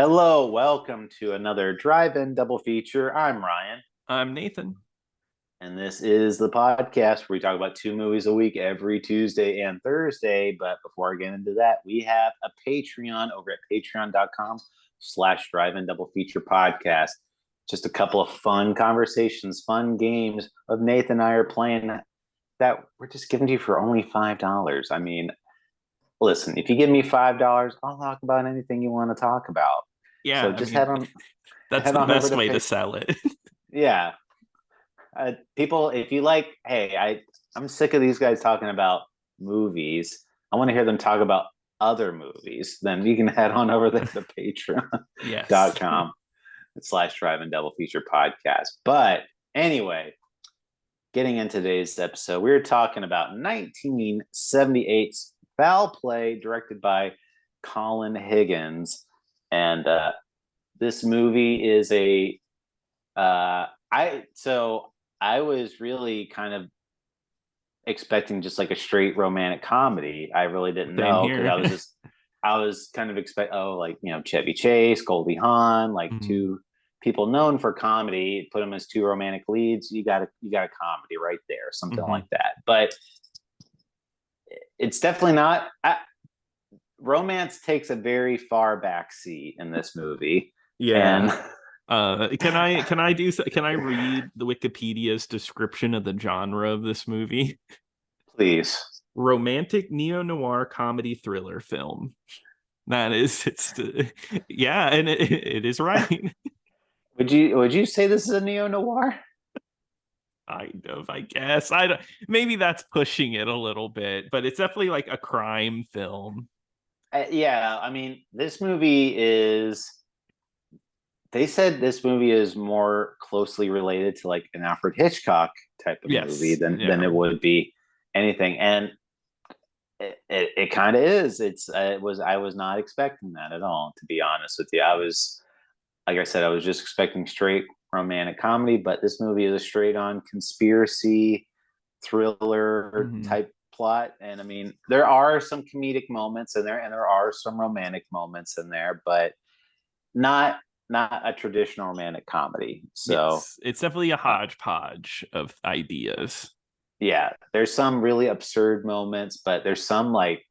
Hello, welcome to another drive-in double feature. I'm Ryan, I'm Nathan. and this is the podcast where we talk about two movies a week every Tuesday and Thursday. But before I get into that, we have a Patreon over at patreon.com/drive-in double feature podcast. Just a couple of fun conversations, fun games of Nathan and I are playing that we're just giving to you for only $5. I mean, listen, if you give me $5, I'll talk about anything you want to talk about. Yeah, So I just mean, that's head the on over best to way to pay. sell it. Yeah, people, if you like, hey, I'm sick of these guys talking about movies. I want to hear them talk about other movies. Then you can head on over there to Yes. patreon.com/drive-in double feature podcast. But anyway, getting into today's episode, we were talking about 1978's Foul Play, directed by Colin Higgins, and this movie is a I was really kind of expecting just like a straight romantic comedy. I really didn't Same know because here. I was kind of like Chevy Chase, Goldie Hawn, like Mhm. two people known for comedy. Put them as two romantic leads. You got a comedy right there, something like Mhm. that. But it's definitely not. Romance takes a very far back seat in this movie, and Yeah. Can I read the Wikipedia's description of the genre of this movie? please. Romantic neo-noir comedy thriller film. That is yeah, and it is right. Would you say this is a neo noir? Kind of, I guess. I don't, maybe that's pushing it a little bit, but it's definitely like a crime film. Yeah, I mean, this movie is. They said this movie is more closely related to like an Alfred Hitchcock type of movie Yes. than Yeah. it would be anything, and it kind of is. I was not expecting that at all, to be honest with you. I was, like I said, I was just expecting straight romantic comedy, but this movie is a straight on conspiracy thriller Hmm. type plot. And I mean, there are some comedic moments in there, and there are some romantic moments in there, but not not a traditional romantic comedy. So Yes. It's definitely a uh, hodgepodge of ideas. yeah, there's some really absurd moments, but there's some like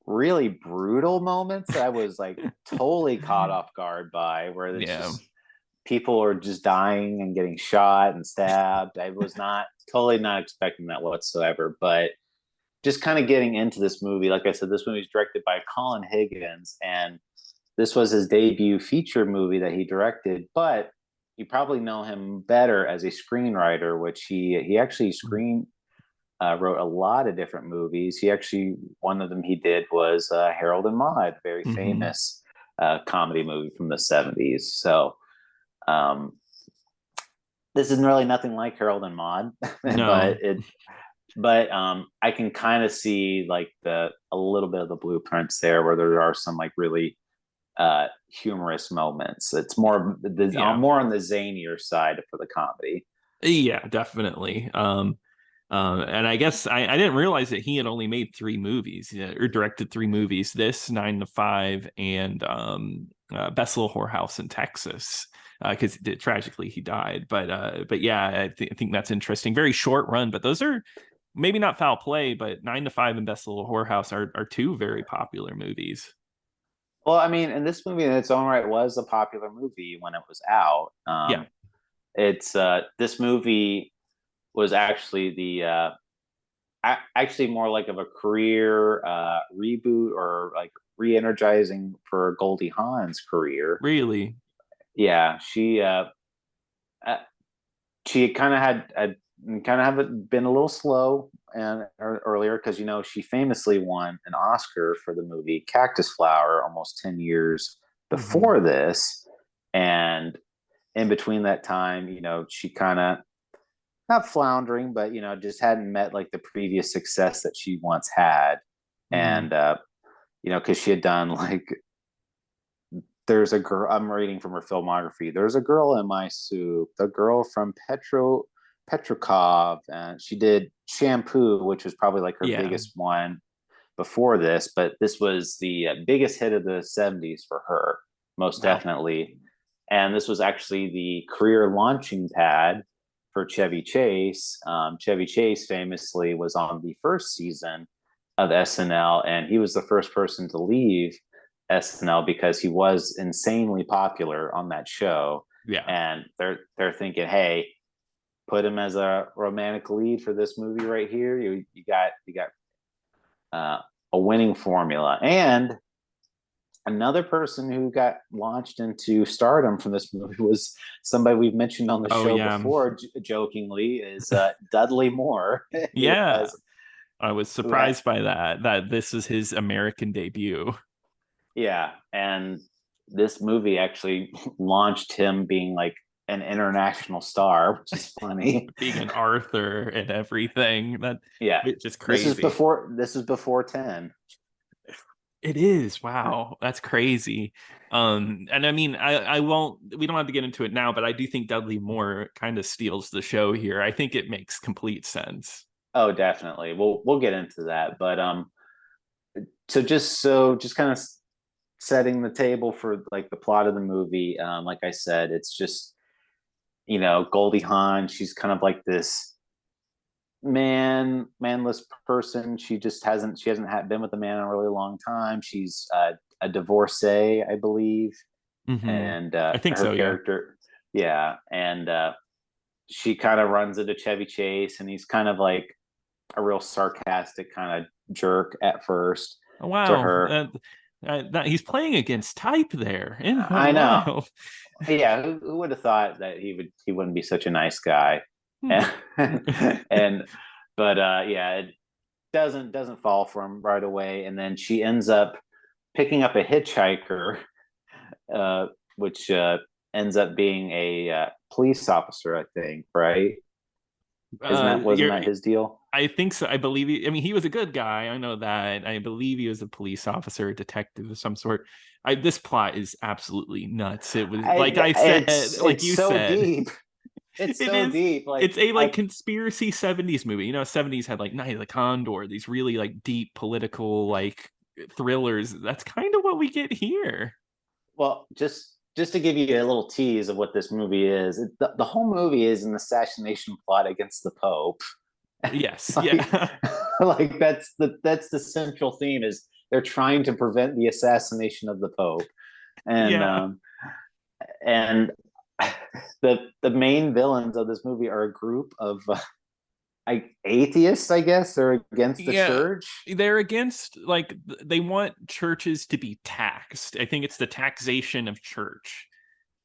really brutal moments that I was like totally caught off guard by, where it's Yeah. just people are just dying and getting shot and stabbed. I was not totally not expecting that whatsoever, but just kind of getting into this movie. Like I said, this movie is directed by Colin Higgins, and this was his debut feature movie that he directed. But you probably know him better as a screenwriter, which he actually wrote a lot of different movies. He actually one of them he did was Harold and Maude, very Hmm. famous comedy movie from the '70s. So um, this is really nothing like Harold and Maude, but No. I can kind of see like the a little bit of the blueprints there, where there are some like really humorous moments. It's Yeah. more on the zanier side for the comedy. Yeah, definitely. And I guess I didn't realize that he had only made three movies, yeah, or directed three movies. This 9 to 5 and Best Little Whorehouse in Texas. Because tragically he died, but yeah, I think that's interesting. Very short run, but those are maybe not foul play, but 9 to 5 and Best Little Whorehouse are two very popular movies. Well, I mean, and this movie in its own right was a popular movie when it was out. Yeah. It's This movie was actually actually more like of a career reboot, or like re-energizing for Goldie Hawn's career. Really. Yeah, uh, she kind of kind of have been a little slow and earlier, because she famously won an Oscar for the movie Cactus Flower almost 10 years Hmm. before this. And in between that time, she kind of not floundering, but just hadn't met like the previous success that she once had. Hmm. And because she had done like, there's a girl, I'm reading from her filmography. There's a girl in my soup, the girl from Petrokov, and she did Shampoo, which was probably like her Yeah. biggest one before this. But this was the biggest hit of the '70s for her, most Wow. definitely. And this was actually the career launching pad for Chevy Chase. Chevy Chase famously was on the first season of SNL, and he was the first person to leave SNL because he was insanely popular on that show. Yeah. And they're thinking, hey, put him as a romantic lead for this movie right here. You got a winning formula. And another person who got launched into stardom from this movie was somebody we've mentioned on the Oh show yeah. before, jokingly, is Dudley Moore, who Yeah. has I was who had surprised by that this was his American debut. yeah, and this movie actually launched him being like an international star, which is funny. Being an Arthur and everything. That Yeah, it's just crazy. this is before 10. It is. Wow. That's crazy. And I mean, I won't, we don't have to get into it now, but I do think Dudley Moore kind of steals the show here. I think it makes complete sense. Oh, definitely. We'll get into that, but so just kind of setting the table for like the plot of the movie. Like I said, it's just Goldie Hawn. She's kind of like this manless person. She hasn't been with a man in a really long time. She's a divorcee, I believe, Hmm. and I think her so, yeah. character, yeah, and she kind of runs into Chevy Chase, and he's kind of like a real sarcastic kind of jerk at first Oh, to wow. her. He's playing against type there. I know. Wow. Yeah, who would have thought that he wouldn't be such a nice guy? Hmm. And, and but yeah, it doesn't fall for him right away, and then she ends up picking up a hitchhiker, uh, which ends up being a police officer, I think. Right? Isn't that wasn't You're that his deal? I think so. I believe I mean, he was a good guy. I know that. I believe he was a police officer, a detective of some sort. This plot is absolutely nuts. It was like I said, like It's you so said, deep. It's it so is. deep. Like It's a like like conspiracy 70s movie. 70s had like Night of the Condor, these really like deep political like thrillers. That's kind of what we get here. well, just to give you a little tease of what this movie is, the whole movie is an assassination plot against the Pope. Yes, like yeah. like that's the central theme is they're trying to prevent the assassination of the Pope, and Yeah. and the main villains of this movie are a group of atheists, I guess. They're against the Yeah, church. they're against like they want churches to be taxed. I think it's the taxation of church.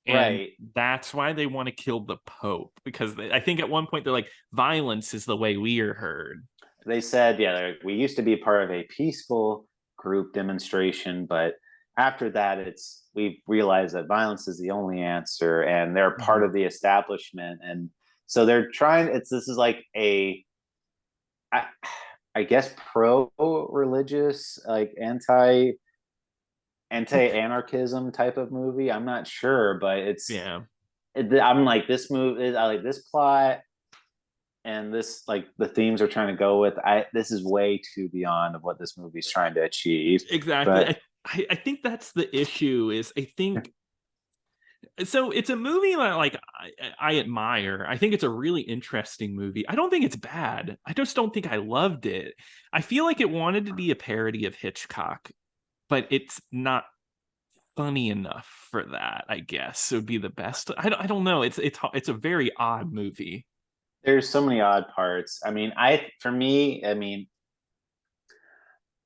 And Right. that's why they want to kill the Pope because I think at one point they're like violence is the way we are heard. They said, yeah, we used to be part of a peaceful group demonstration, but after that, we've realized that violence is the only answer, and they're part Mhm. of the establishment, and so they're trying. This is like I, I guess pro religious, like anti anarchism type of movie. I'm not sure, but Yeah. I'm like this movie. I like this plot and this like the themes are trying to go with. This is way too beyond of what this movie's trying to achieve. Exactly. But I think that's the issue is I think so it's a movie that like I admire. I think it's a really interesting movie. I don't think it's bad. I just don't think I loved it. I feel like it wanted to be a parody of Hitchcock, but it's not funny enough for that. I guess it would be the best. I don't know. It's a very odd movie. there's so many odd parts. I mean, for me, I mean,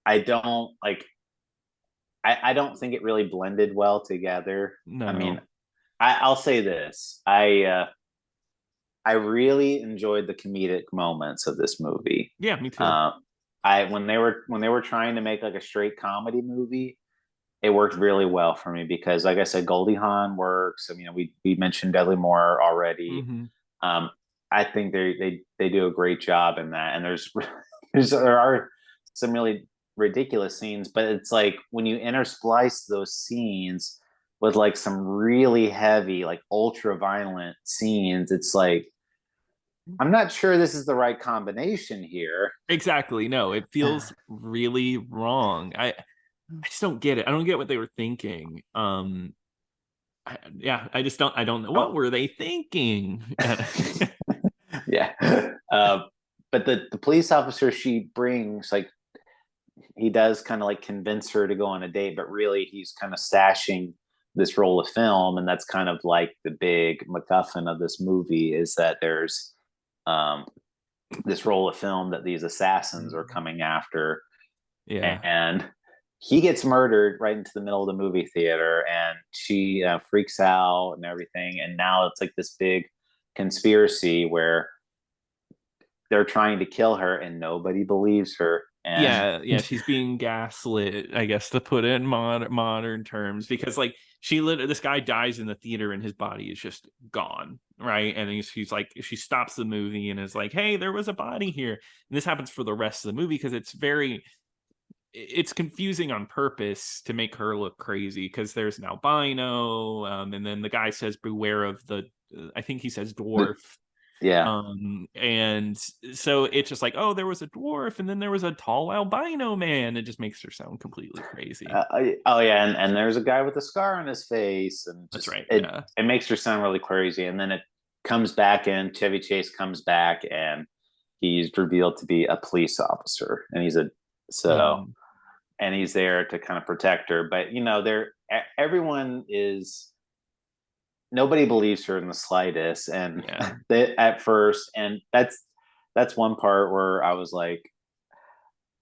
I don't like. I don't think it really blended well together. I mean, No. I'll say this. I really enjoyed the comedic moments of this movie. Yeah, me too. Uh, I when they were trying to make like a straight comedy movie, it worked really well for me because, like I said, Goldie Hawn works. I mean, we mentioned Dudley Moore already. Hmm. Um, I think they do a great job in that, and there are some really ridiculous scenes, but it's like when you intersplice those scenes with like some really heavy, like ultra violent scenes, it's like I'm not sure this is the right combination here. Exactly. No, it feels really wrong. I just don't get it. I don't get what they were thinking. I just don't. I don't know. What Oh, were they thinking? yeah. But the police officer she brings, like, he does kind of like convince her to go on a date, but really he's kind of stashing this roll of film, and that's kind of like the big MacGuffin of this movie is that there's um, this roll of film that these assassins are coming after, Yeah. and he gets murdered right into the middle of the movie theater, and she freaks out and everything, and now it's like this big conspiracy where they're trying to kill her and nobody believes her, and Yeah, she's being gaslit, I guess, to put it in modern terms, because like this guy dies in the theater and his body is just gone, right? And she's like, she stops the movie and is like, hey, there was a body here. And this happens for the rest of the movie because it's confusing on purpose to make her look crazy, because there's an albino, and then the guy says beware of the I think he says dwarf. yeah. And so it's just like, oh, there was a dwarf and then there was a tall albino man. It just makes her sound completely crazy. Oh yeah, and there's a guy with a scar on his face, and That's just right. it Yeah. it makes her sound really crazy. And then it comes back in. Chevy Chase comes back, and he's revealed to be a police officer, and so Mhm. and he's there to kind of protect her. But everyone is nobody believes her in the slightest, and Yeah. at first, and that's one part where I was like,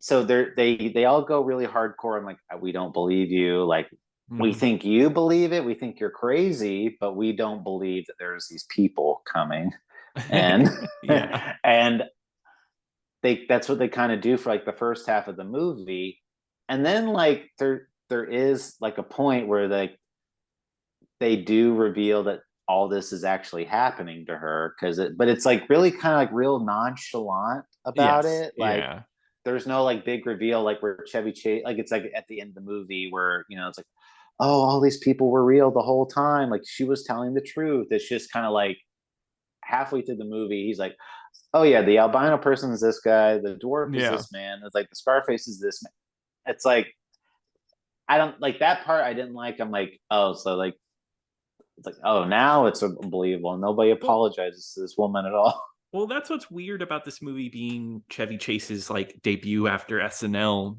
so they all go really hardcore and like, we don't believe you, like we Mhm. think you believe it, we think you're crazy, but we don't believe that there's these people coming, and Yeah. and that's what they kind of do for like the first half of the movie, and then like there is like a point where they do reveal that all this is actually happening to her, but it's like really kind of like real nonchalant about Yes. it, like Yeah. there's no like big reveal like where Chevy Chase, like it's like at the end of the movie where it's like, oh, all these people were real the whole time, like she was telling the truth. It's just kind of like halfway through the movie he's like, oh yeah, the albino person is this guy, the dwarf is Yeah. this man, it's like the Scarface is this man. It's like I don't like that part. I didn't like. I'm like, oh, so like it's like, oh, now it's unbelievable. Nobody Well, apologizes to this woman at all. well, that's what's weird about this movie being Chevy Chase's like debut after SNL.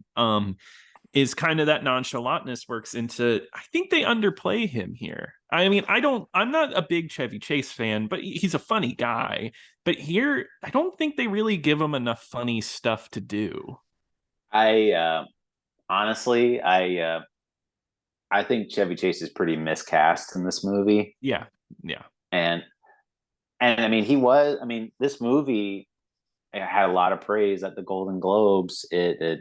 Is kind of that nonchalantness works into, I think they underplay him here. I mean, I'm not a big Chevy Chase fan, but he's a funny guy. But here, I don't think they really give him enough funny stuff to do. I honestly, I think Chevy Chase is pretty miscast in this movie, Yeah. Yeah. and I mean, he was. I mean, this movie it had a lot of praise at the Golden Globes. It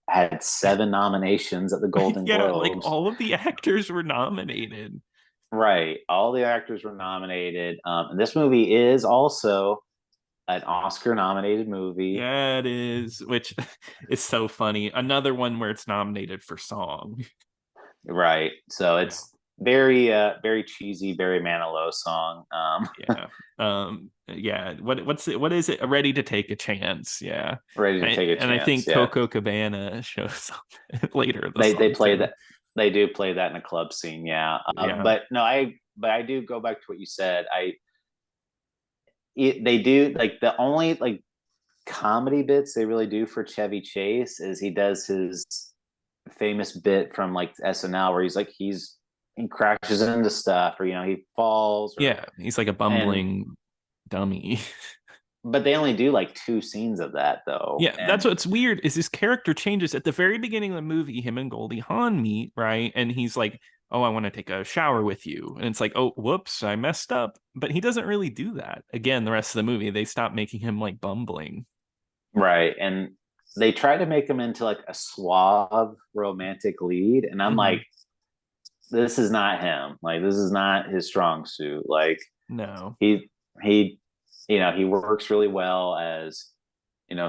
had 7 nominations at the Golden Yeah, like Globes. all of the actors were nominated. Right, all the actors were nominated. And this movie is also an Oscar nominated movie. Yeah, it is, which is so funny. Another one where it's nominated for song. Right. So Yeah. it's very cheesy, very Manilow song. Yeah. Yeah. What is it? Ready to take a chance. Yeah. Ready to take a And I chance. think Yeah. Coco Cabana shows up later in the They song play too. that they do play that in a club scene, yeah. Yeah. But no, I do go back to what you said. They do like the only like comedy bits they really do for Chevy Chase is he does his famous bit from like SNL where he crashes into stuff, or he falls, or Yeah. He's like a and bumbling dummy. but they only do like 2 scenes of that though. Yeah, that's And what's weird is his character changes at the very beginning of the movie. Him and Goldie Hawn meet, right? And he's like, "Oh, I want to take a shower with you," and it's like, "Oh, whoops, I messed up." But he doesn't really do that. Again, the rest of the movie, they stop making him like bumbling. right, and they try to make him into like a suave romantic lead, and I'm Hmm. like, this is not him. Like this is not his strong suit. Like No. he he he works really well as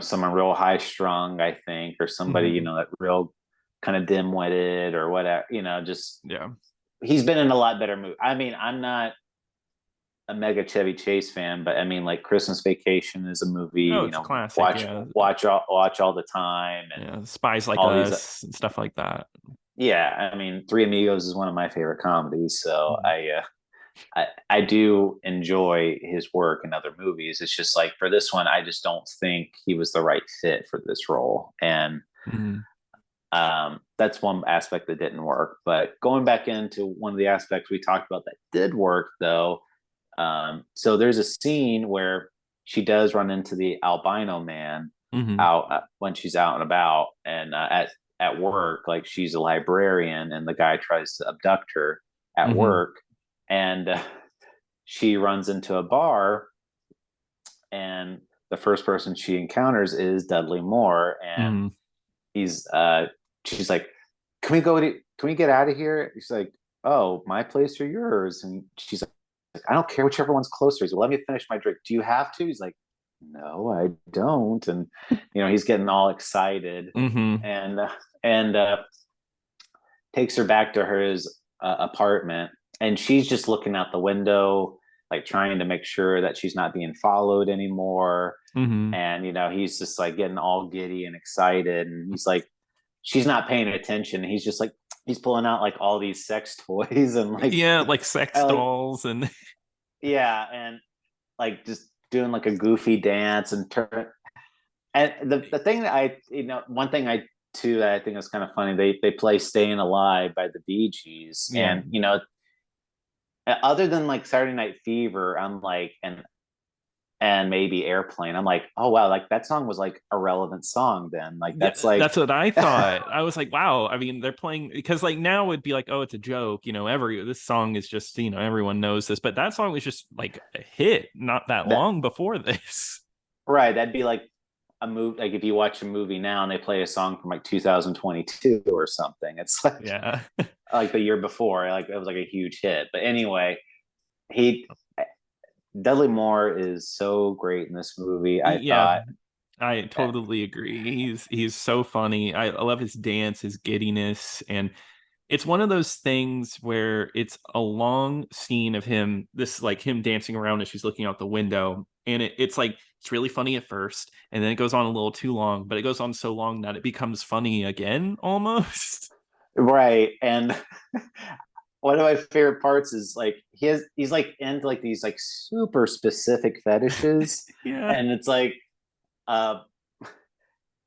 someone real high strung, I think, or somebody Hmm. that real kind of dim witted or whatever. Just Yeah. he's been in a lot better movies. I mean, I'm not a mega Chevy Chase fan, but I mean, like Christmas Vacation is a movie, Oh, it's a classic. watch Yeah. watch all the time, and Yeah. Spies Like all these Us and stuff like that. Yeah, I mean, Three Amigos is one of my favorite comedies, so Mhm. I do enjoy his work in other movies. It's just like for this one, I just don't think he was the right fit for this role, and Mhm. that's one aspect that didn't work. But going back into one of the aspects we talked about that did work, though, so there's a scene where she does run into the albino man Mhm. out when she's out and about, and at work, like she's a librarian, and the guy tries to abduct her at Mhm. work, and she runs into a bar, and the first person she encounters is Dudley Moore, and Mhm. he's she's like, can we get out of here? He's like, oh, my place or yours? And she's like, I don't care, whichever one's closer. He's like, let me finish my drink. Do you have to? He's like, no, I don't. And he's getting all excited, Mhm. and and takes her back to her apartment, and she's just looking out the window, like trying to make sure that she's not being followed anymore. Mhm. And he's just like getting all giddy and excited, and he's like, she's not paying attention. He's just like, he's pulling out like all these sex toys and like, Yeah, like sex I like, dolls and yeah, and like just doing like a goofy dance and turn. And the thing that one thing I too that I think is kind of funny, they play "Staying Alive" by the Bee Gees, yeah. and other than like Saturday Night Fever, I'm like, and maybe Airplane, I'm like, oh wow, like that song was like a relevant song then, like Yeah, that's like, that's what I thought. I was like, wow. I mean, they're playing because like now it'd be like, oh, it's a joke, every this song is just, everyone knows this, but that song was just like a hit not that that long before this. right, that'd be like a movie, like if you watch a movie now and they play a song from like 2022 or something, it's Yeah. like the year before, like it was like a huge hit. But anyway, he Dudley Moore is so great in this movie. I Yeah, thought, I uh, totally agree. He's so funny. I love his dance, his giddiness, and it's one of those things where it's a long scene of him, this like him dancing around as she's looking out the window, and it's like it's really funny at first, and then it goes on a little too long, but it goes on so long that it becomes funny again almost. right, and one of my favorite parts is like he's like into like these like super specific fetishes, Yeah. and it's like uh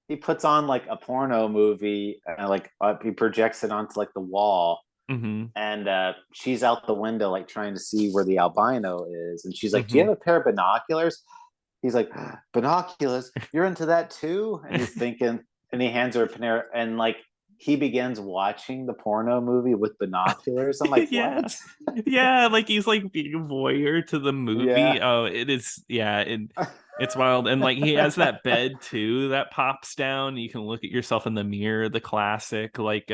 he puts on like a porno movie, like he projects it onto like the wall, Mm-hmm. and she's out the window like trying to see where the albino is, and she's like, do you Mm-hmm. have a pair of binoculars? He's like, binoculars, you're into that too? And he's thinking, and he hands her a pair, and like he begins watching the porno movie with binoculars. I'm like, Yeah. what? Yeah, like he's like being a voyeur to the movie. Yeah. Oh, it is, yeah, it's wild. And like he has that bed too that pops down. You can look at yourself in the mirror, the classic like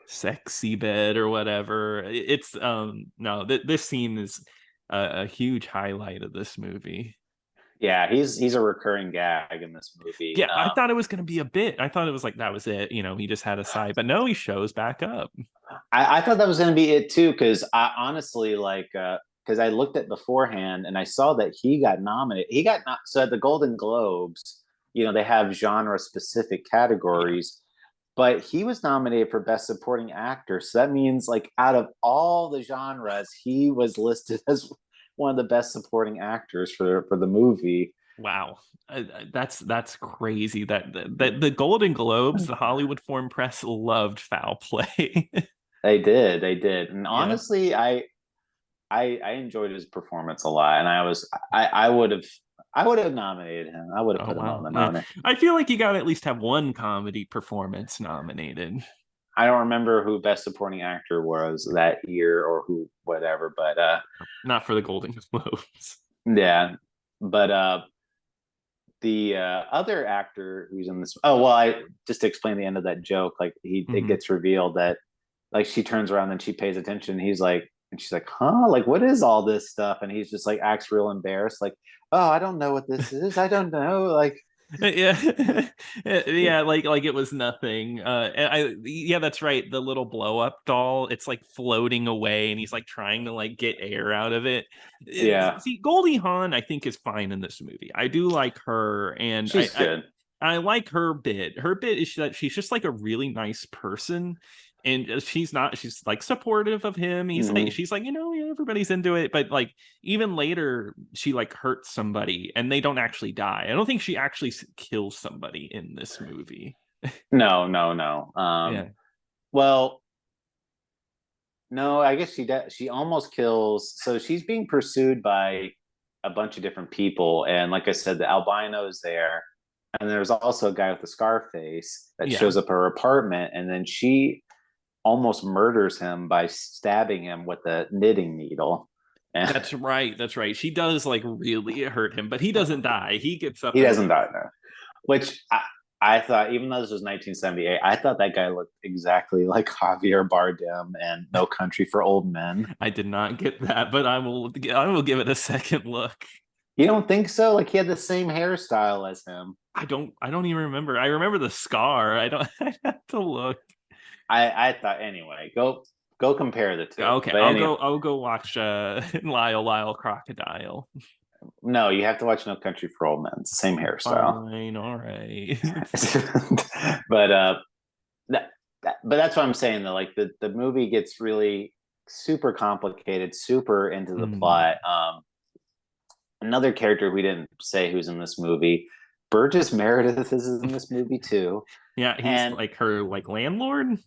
sexy bed or whatever. It's no, this scene is a huge highlight of this movie. Yeah, he's a recurring gag in this movie. Yeah, I thought it was gonna be a bit. I thought it was like that was it, he just had a side, but no, he shows back up. I thought that was going to be it too, because I honestly like because I looked at beforehand and I saw that he got nominated. So at the Golden Globes, they have genre specific Yeah. categories, but he was nominated for Best Supporting Actor. So that means like out of all the genres, he was listed as one of the Best Supporting Actors for the movie. Wow. That's crazy that the Golden Globes, the Hollywood Foreign Press loved foul play. They did, and Yeah. honestly, I enjoyed his performance a lot, and I would have nominated him. I would have Oh put him on wow. the nominee. I feel like you got to at least have one comedy performance nominated. I don't remember who Best Supporting Actor was that year or who whatever, but Not for the Golden Globes. yeah, but the other actor who's in this. Oh well, I just to explain the end of that joke. Like it Hmm. gets revealed that like she turns around and she pays attention. He's like, and she's like, huh? Like what is all this stuff? And he's just like acts real embarrassed. Like, oh, I don't know what this is. I don't know. Like, Yeah. Yeah, like it was nothing. Yeah, that's right. The little blow up doll, it's like floating away and he's like trying to like get air out of it. yeah, See, Goldie Hawn I think is fine in this movie. I do like her, and she's good. I like her bit. Her bit is that she's just like a really nice person, and she's not, she's like supportive of him. He's like, Hmm. she's like, yeah, everybody's into it, but like even later she like hurts somebody and they don't actually die. I don't think she actually kills somebody in this movie. No, no, no. Yeah, Well, no, I guess she almost kills. So she's being pursued by a bunch of different people, and like I said, the albino is there, and there's also a guy with a scar face that yeah. shows up at her apartment, and then she almost murders him by stabbing him with a knitting needle. And That's right. That's right. She does like really hurt him, but he doesn't die. He gets up he and doesn't leaves. die there. Which I thought, even though this was 1978, I thought that guy looked exactly like Javier Bardem and No Country for Old Men. I did not get that, but I will give it a second look. You don't think so? Like he had the same hairstyle as him. I don't even remember. I remember the scar. I don't I have to look. I thought anyway. Go compare the two. Okay, But anyway, I'll go watch Lyle Crocodile. no, you have to watch No Country for Old Men. It's the same hairstyle. Fine, all right. But but that's what I'm saying though. Like the movie gets really super complicated, super into the Hmm. plot. Another character we didn't say who's in this movie, Burgess Meredith is in this movie too. Yeah, he's And like her like landlord.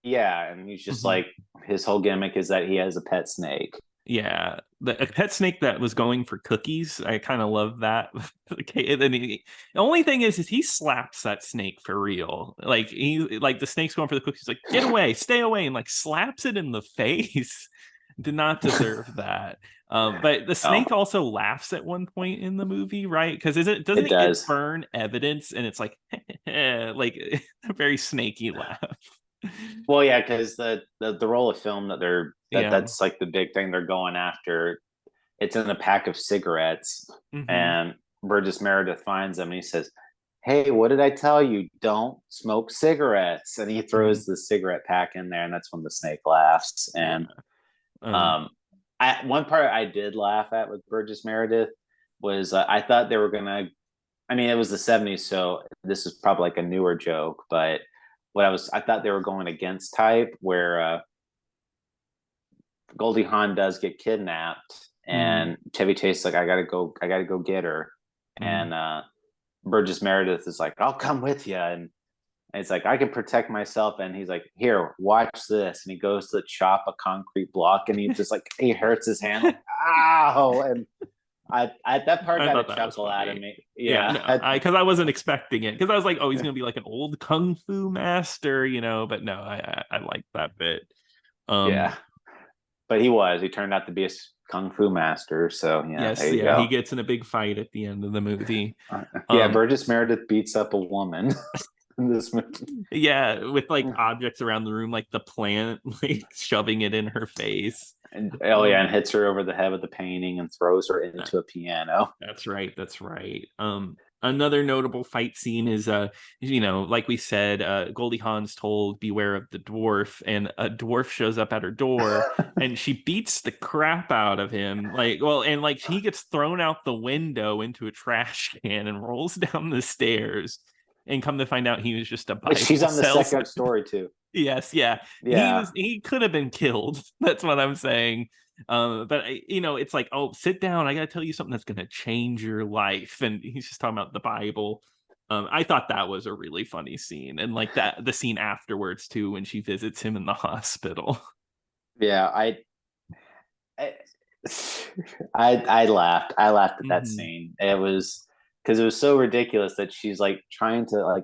yeah, and he's just Mhm. like his whole gimmick is that he has a pet snake. Yeah, a pet snake that was going for cookies. I kind of love that. Okay, and then the only thing is he slaps that snake for real. Like like the snake's going for the cookies, like get away, stay away, and like slaps it in the face. Did not deserve that. But the Oh, snake also laughs at one point in the movie, right? Because is it doesn't it it does. burn evidence, and it's like like a very snaky laugh. Well, yeah, because the roll of film that Yeah. that's like the big thing they're going after. It's in a pack of cigarettes, Hmm. and Burgess Meredith finds them, and he says, "Hey, what did I tell you? Don't smoke cigarettes." And he Hmm. throws the cigarette pack in there, and that's when the snake laughs. Yeah. And Um. um, one part I did laugh at with Burgess Meredith was I thought they were gonna. I mean, it was the '70s, so this is probably like a newer joke, but I thought they were going against type, where Goldie Hawn does get kidnapped, Mm, and Chevy Chase is like, I gotta go get her, mm. and Burgess Meredith is like, I'll come with you, and it's like I can protect myself, and he's like, here, watch this, and he goes to chop a concrete block, and he just like he hurts his hand, like ow, and I that part I got a thought that was chuckle out of funny. me, Yeah, yeah, no, I because I wasn't expecting it because I was like, oh, he's gonna be like an old kung fu master, but no, I like that bit. Um, yeah, but he turned out to be a kung fu master, so yeah, there yes, you yeah, he go. gets in a big fight at the end of the movie. Yeah, Um, Burgess Meredith beats up a woman in this movie. yeah, with like objects around the room, like the plant, like shoving it in her face. And oh yeah, and Um, hits her over the head with the painting and throws her into a piano. That's right. That's right. Another notable fight scene is like we said, Goldie Hawn's told beware of the dwarf, and a dwarf shows up at her door and she beats the crap out of him. Like, well, and like he gets thrown out the window into a trash can and rolls down the stairs. And come to find out he was just a She's Bible on the second salesman. story too. Yes, yeah. Yeah. He could have been killed. That's what I'm saying. But it's like, oh, sit down. I gotta tell you something that's gonna change your life. And he's just talking about the Bible. I thought that was a really funny scene, and like that the scene afterwards too, when she visits him in the hospital. Yeah, I I laughed. I laughed at that Hmm. scene. It was because it was so ridiculous that she's like trying to like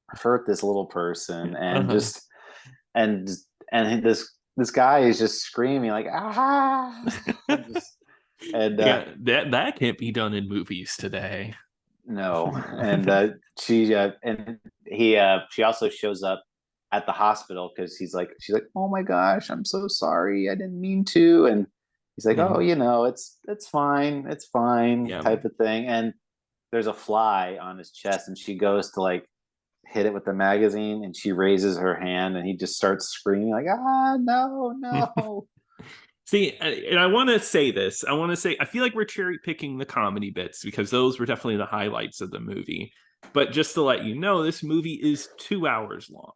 hurt this little person and Uh-huh. just and and this guy is just screaming like ah and just and Yeah, that can't be done in movies today. no, and she also shows up at the hospital because she's like, oh my gosh, I'm so sorry, I didn't mean to, and he's like, Yeah, oh, it's fine, yeah. type of thing, and there's a fly on his chest, and she goes to like hit it with the magazine, and she raises her hand, and he just starts screaming like, ah, no, no. See, and I want to say this. I want to say I feel like we're cherry picking the comedy bits because those were definitely the highlights of the movie. But just to let you know, this movie is 2 hours long.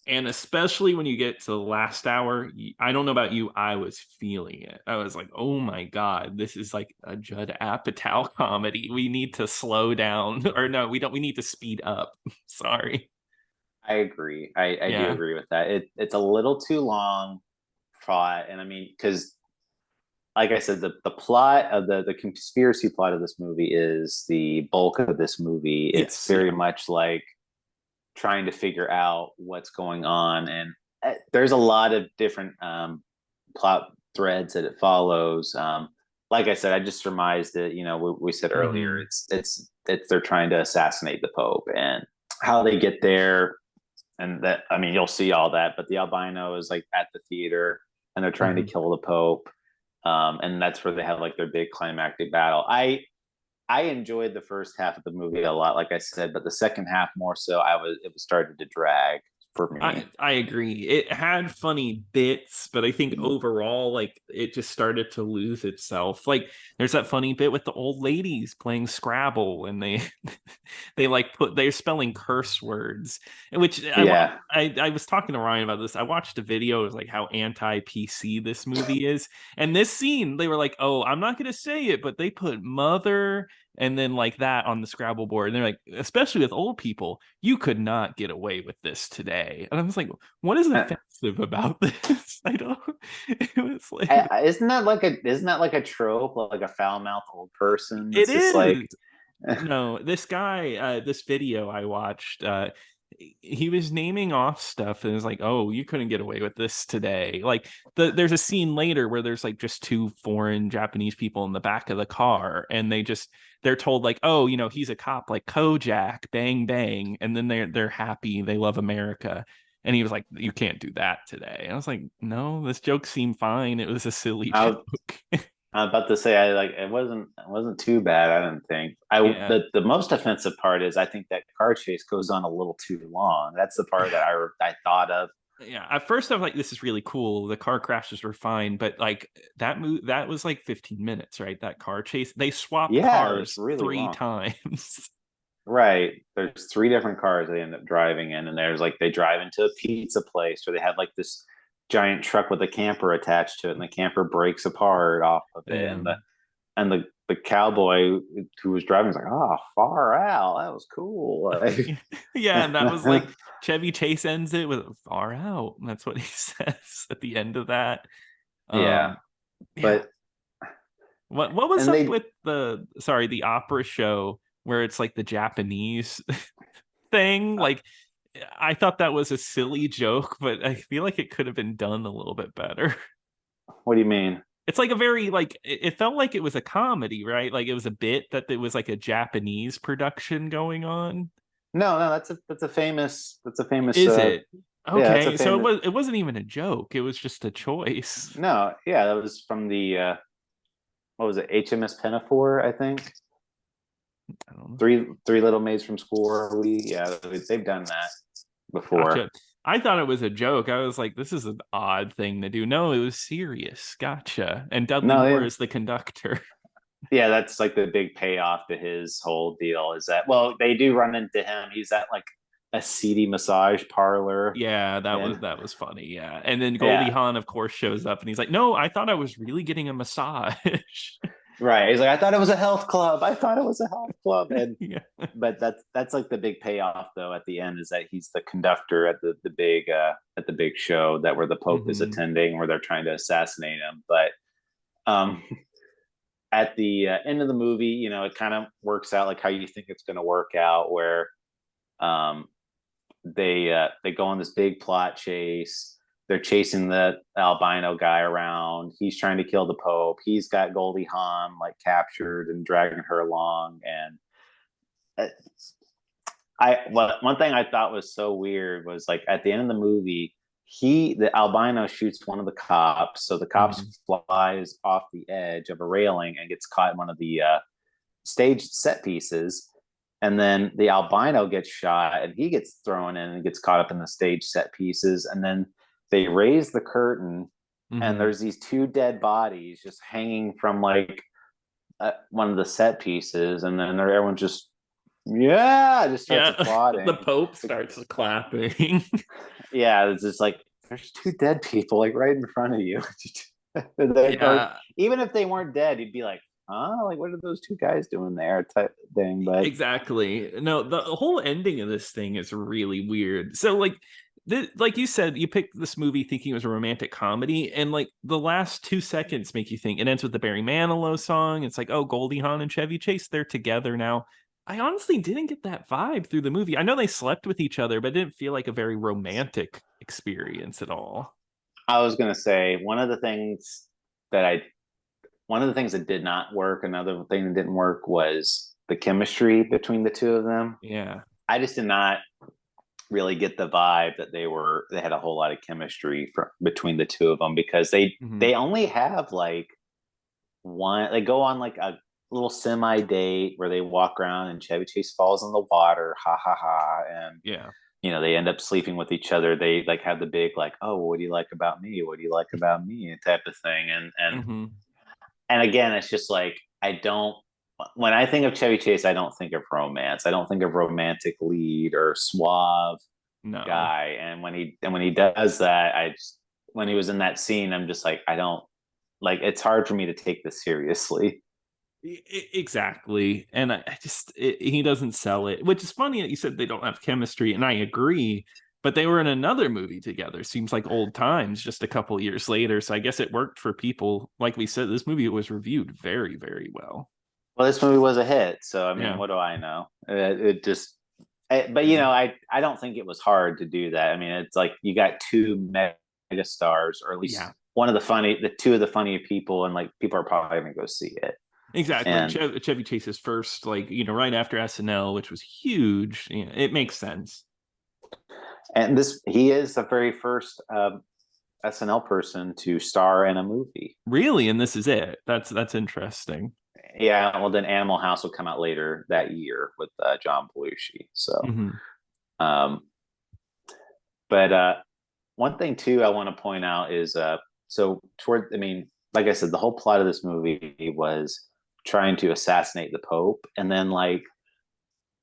And especially when you get to the last hour, I don't know about you, I was feeling it. I was like, oh my God, this is like a Judd Apatow comedy. We need to slow down. Or no, we don't. We need to speed up. Sorry. I agree. I do Yeah. agree with that. It's a little too long plot, and I mean, because like I said, the plot of the conspiracy plot of this movie is the bulk of this movie. It's Yes. very Yeah. much like trying to figure out what's going on, and there's a lot of different plot threads that it follows. Like I said, I just surmised it. You know, we said earlier, Hmm. it's they're trying to assassinate the Pope, and how they get there, and that I mean, you'll see all that. But the albino is like at the theater, and they're trying to Hmm. kill the Pope, and that's where they have like their big climactic battle. I enjoyed the first half of the movie a lot, like I said, but the second half more so. It was started to drag for me. I agree. It had funny bits, but I think overall, like it just started to lose itself. Like there's that funny bit with the old ladies playing Scrabble, and they they like they're spelling curse words, which Yeah, I was talking to Ryan about this. I watched a video of like how anti PC this movie is, and this scene they were like, oh, I'm not gonna say it, but they put mother and then like that on the Scrabble board. And they're like, especially with old people, you could not get away with this today. And I was like, what is offensive about this? I don't. It was like isn't that like a trope, like a foul mouthed old person? it That's just like is. No, this guy, this video I watched, he was naming off stuff and it was like, oh, you couldn't get away with this today. Like there's a scene later where there's like just two foreign Japanese people in the back of the car, and they're told like, oh, you know, he's a cop like Kojak, bang bang, and then they're happy, they love America. And he was like, you can't do that today. And I was like, no, this joke seemed fine. It was a silly I joke. was, I'm about to say, I like it wasn't too bad. I didn't think. Yeah. The most offensive part is I think that car chase goes on a little too long. That's the part that I thought of. Yeah, at first I was like, this is really cool, the car crashes were fine, but like that was like 15 minutes, right? That car chase, they swapped Yeah, it was cars really three long. times. Right. There's three different cars they end up driving in, and there's like they drive into a pizza place, or they have like this giant truck with a camper attached to it, and the camper breaks apart off of it, Yeah. and the cowboy who was driving was like, "Oh, far out. That was cool." Yeah, and that was like Chevy Chase ends it with far out. That's what he says at the end of that. Yeah, Yeah. but What was and up they with the opera show where it's like the Japanese thing? Like I thought that was a silly joke, but I feel like it could have been done a little bit better. what do you mean? It's like a very like it felt like it was a comedy, right? Like it was a bit that there was like a Japanese production going on. No, no, that's a famous Is it? yeah, that's a Okay, so famous it wasn't even a joke. It was just a choice. no, yeah, that was from the what was it, HMS Pinafore, I think. I don't know. Three Little Maids from School. They've done that before. Gotcha. I thought it was a joke. I was like, this is an odd thing to do. No, it was serious. Gotcha. And Dudley No, Moore they, is the conductor. yeah, that's like the big payoff to his whole deal is that well, they do run into him. He's at like a seedy massage parlor, Yeah, and that was funny. Yeah. And then Goldie yeah, Hawn, of course, shows up and he's like, no, I thought I was really getting a massage. right. He's like, I thought it was a health club. I thought it was a health club, and Yeah. but that's like the big payoff though at the end is that he's the conductor at the big show that where the Pope is Hmm. attending where they're trying to assassinate him. But um, at the end of the movie, you know, it kind of works out like how you think it's going to work out, where um, they go on this big plot chase. They're chasing the albino guy around. He's trying to kill the Pope. He's got Goldie Hawn like captured and dragging her along. And one thing I thought was so weird was like at the end of the movie, the albino shoots one of the cops, so the cops Hmm. flies off the edge of a railing and gets caught in one of the staged set pieces, and then the albino gets shot and he gets thrown in and gets caught up in the stage set pieces, and then they raise the curtain and Hmm. there's these two dead bodies just hanging from like one of the set pieces, and then everyone just yeah just starts Yeah. The applauding. Pope starts clapping. yeah, it's just like there's two dead people like right in front of you. Or Yeah, even if they weren't dead, you'd be like, huh? Like, what are those two guys doing there? Type thing. But exactly. No, the whole ending of this thing is really weird. So like like you said, you picked this movie thinking it was a romantic comedy, and like the last 2 seconds make you think it ends with the Barry Manilow song. It's like, oh, Goldie Hawn and Chevy Chase, they're together now. I honestly didn't get that vibe through the movie. I know they slept with each other, but it didn't feel like a very romantic experience at all. I was gonna say that I one of the things that did not work, another thing that didn't work was the chemistry between the two of them. Yeah. I just did not really get the vibe that they had a whole lot of chemistry between the two of them because Hmm. they only have like one they go on like a little semi date where they walk around and Chevy Chase falls in the water, ha ha ha, and Yeah. they end up sleeping with each other. They like have the big like, oh, what do you like about me? What do you like about me? Type of thing. Hmm. And again, it's just like I don't when I think of Chevy Chase, I don't think of romance. I don't think of romantic lead or suave No. guy. And when he does that, I just when he was in that scene, I'm just like, I don't like it's hard for me to take this seriously. Exactly. And I just, he doesn't sell it, which is funny that you said they don't have chemistry. And I agree, but they were in another movie together. Seems like old times just a couple years later. So I guess it worked for people. Like we said, this movie was reviewed very, very well. Well, this movie was a hit, so I mean, Yeah. what do I know? It just, but Yeah. I don't think it was hard to do that. I mean, it's like you got two mega stars, or at least Yeah. the two of the funny people, and like people are probably gonna go see it. Exactly. And Chevy Chase's first, like, right after SNL, which was huge. It makes sense. this he is the very first SNL person to star in a movie. Really, and this is it. That's interesting. Yeah, well, then Animal House will come out later that year with John Belushi. So, Hmm. um, but one thing too I want to point out is so toward I mean, like I said, the whole plot of this movie was trying to assassinate the Pope, and then like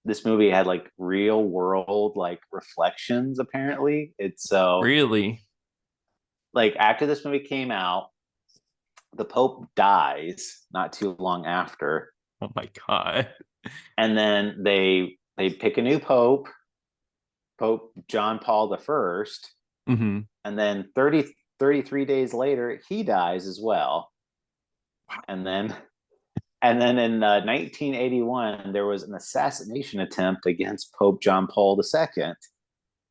this movie had like real world like reflections. Apparently, it's so Really? like after this movie came out, the Pope dies not too long after, Oh my God. and then they pick a new Pope, Pope John Paul the First, Hmm. and then 33 days later he dies as well, and then in 1981 there was an assassination attempt against Pope John Paul II.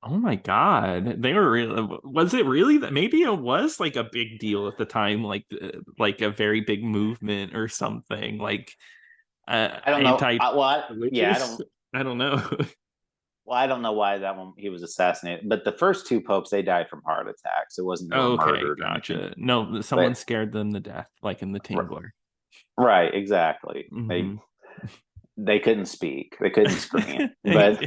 Oh my God. They were really, was it really that maybe it was like a big deal at the time, like a very big movement or something, like I don't know. Yeah, I anti-religious. don't. I don't know. Well, I don't know why that one he was assassinated, but the first two popes they died from heart attacks. It wasn't they were Okay, murdered or anything. gotcha. No, someone But scared them to death, like in The Tingler. right, exactly. Hmm. They couldn't speak, they couldn't scream. But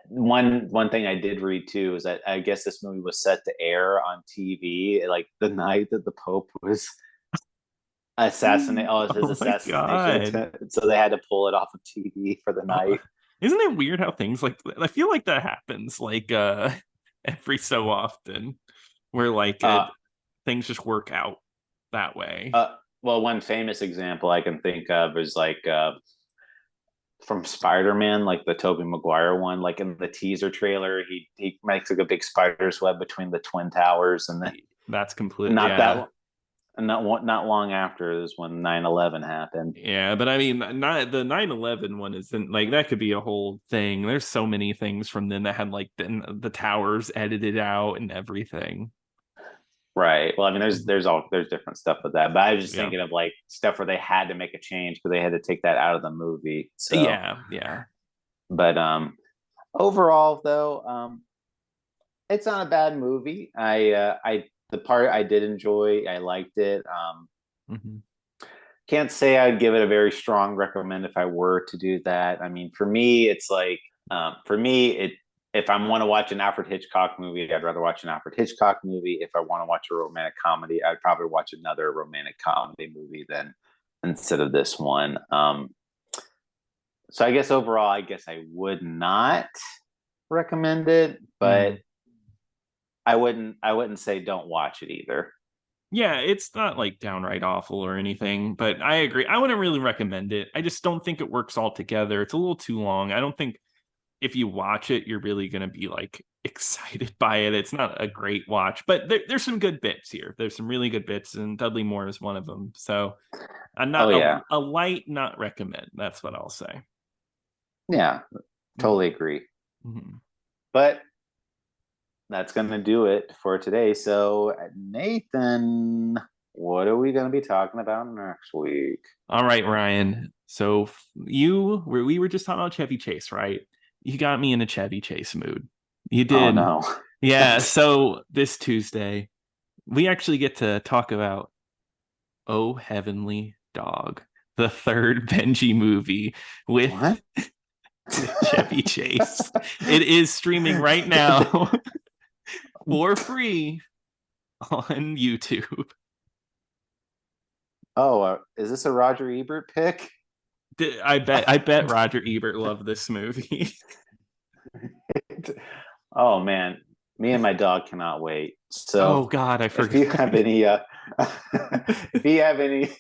one thing I did read too is that I guess this movie was set to air on TV like the night that the Pope was assassinated. Oh, it's his Oh my assassination God. attempt. So they had to pull it off of TV for the Oh, night. isn't it weird how things like I feel like that happens like every so often where like Uh, things just work out that way. well, one famous example I can think of is like from Spider-Man, like the Tobey Maguire one. Like in the teaser trailer, he makes like a big spider's web between the twin towers, and then That's complete. not Yeah. that not long after is when 9/11 happened. Yeah, but I mean, not the 9/11 one isn't like that could be a whole thing. There's so many things from then that had like the towers edited out and everything. Right. Well, I mean, there's different stuff with that, but I was just Yeah. thinking of like stuff where they had to make a change because they had to take that out of the movie. So, Yeah, yeah. but overall though, it's not a bad movie. I the part I did enjoy, I liked it. Hmm. Can't say I'd give it a very strong recommend if I were to do that. I mean, for me, it's like for me, it if I want to watch an Alfred Hitchcock movie, I'd rather watch an Alfred Hitchcock movie. If I want to watch a romantic comedy, I'd probably watch another romantic comedy movie than instead of this one. So I guess overall, I guess I would not recommend it, but Mm. I wouldn't say don't watch it either. Yeah, it's not like downright awful or anything, but I agree. I wouldn't really recommend it. I just don't think it works all together. It's a little too long. I don't think if you watch it, you're really going to be like excited by it. It's not a great watch, but there's some good bits here. There's some really good bits, and Dudley Moore is one of them. So I'm Oh not yeah. a light, not recommend. That's what I'll say. Yeah, totally agree. Mm-hmm. But that's going to do it for today. So, Nathan, what are we going to be talking about next week? All right, Ryan. So we were just talking about Chevy Chase, right? You got me in a Chevy Chase mood. You Oh did. no. Yeah. So this Tuesday, we actually get to talk about Oh Heavenly Dog, the third Benji movie What? with Chevy Chase. It is streaming right now for free on YouTube. Oh, is this a Roger Ebert pick? I bet Roger Ebert loved this movie. Oh man, me and my dog cannot wait. Oh So, God, I if forgot. you have any, if you have any,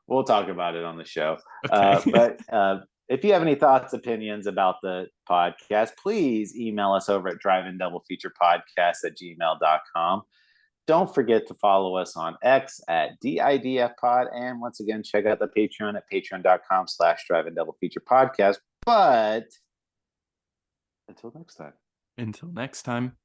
we'll talk about it on the show. Okay. But if you have any thoughts, opinions about the podcast, please email us over at drive-in-double-feature-podcast@gmail.com. Don't forget to follow us on X at DIDF And once again, check out the Patreon at patreon.com/drive-in-double-feature-podcast. But until next time. Until next time.